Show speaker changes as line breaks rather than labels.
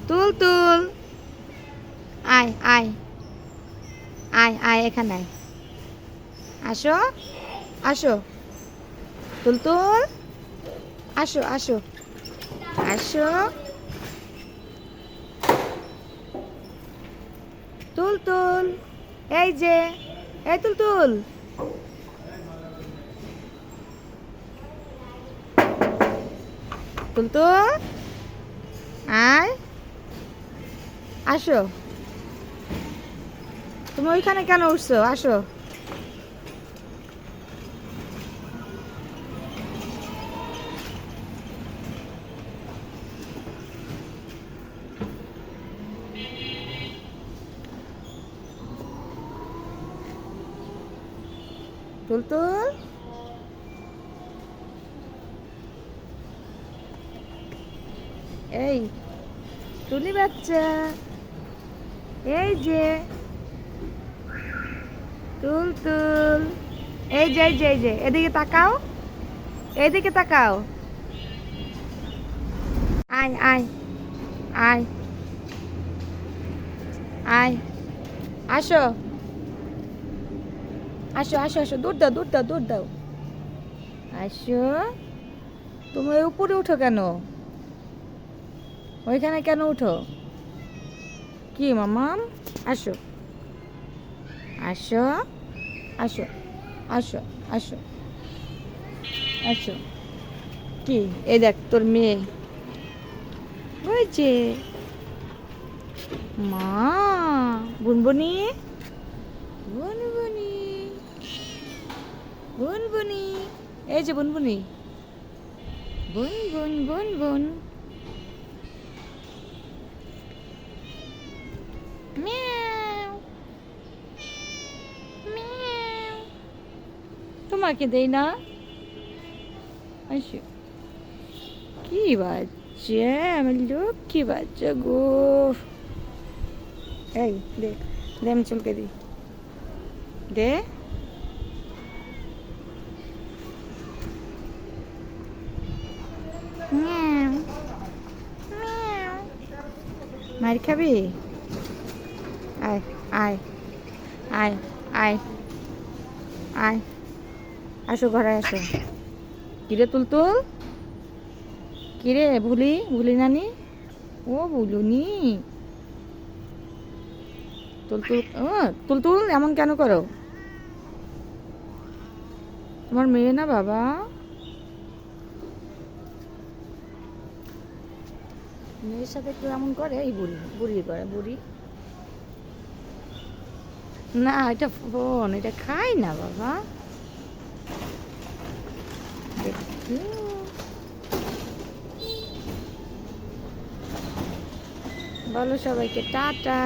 তুল তুল, আয় আয় আয় আয়, এখানে আয়, আসো আসো, তুল তুল, আসো আসো আসো, তুল তুল, এই যে, এই তুল তুল, তুল তুল, আয়, আসো, তুমি ওইখানে কেন উঠছো? আসো, তুল তুল, এই তুলি বাচ্চা, এই যে, তুল তুল, এই যে এই যে এই যে, এদিকে তাকাও, এদিকে তাকাও, আয় আয় আয় আয়, আসো আসো আসো আসো, দৌড় দাও দৌড় দাও দৌড় দাও, আসো, তুমি ওই উপরে উঠো কেন? ওইখানে কেন উঠো? কি মামাম? আসো আসো আসো আসো আসো আসো, কি এই দেখ তোর মেয়ে, ওই যে মা, বুনবুনি বুনবুনি বুনবুনি, এই যে বুনবুনি, বুন বুন বুন বুন, মিয়াও মিয়াও, তোমাকে দেই না? আসো, কি বাচ্চা, আমার লক্ষ্মী বাচ্চা গো, এই দে, দে আমি চুলকে দিই, দে, মিয়াও মিয়াও, মার খাবি? আয় আয় আয় আয় আয়, আসো ঘরে আসো, কিরে তুল তুল, কিরে ভুলি ভুলি নানি, ও ভুলুনি, তুলতুল, ও তুলতুল, এমন কেন করো? তোমার মেয়ে না বাবা? মেয়ের সাথে কেউ এমন করে? এই বুড়ি বুড়ি করে, বুড়ি না, এটা ফোন, এটা খাই না বাবা, দেখি, বলো সবাইকে টাটা।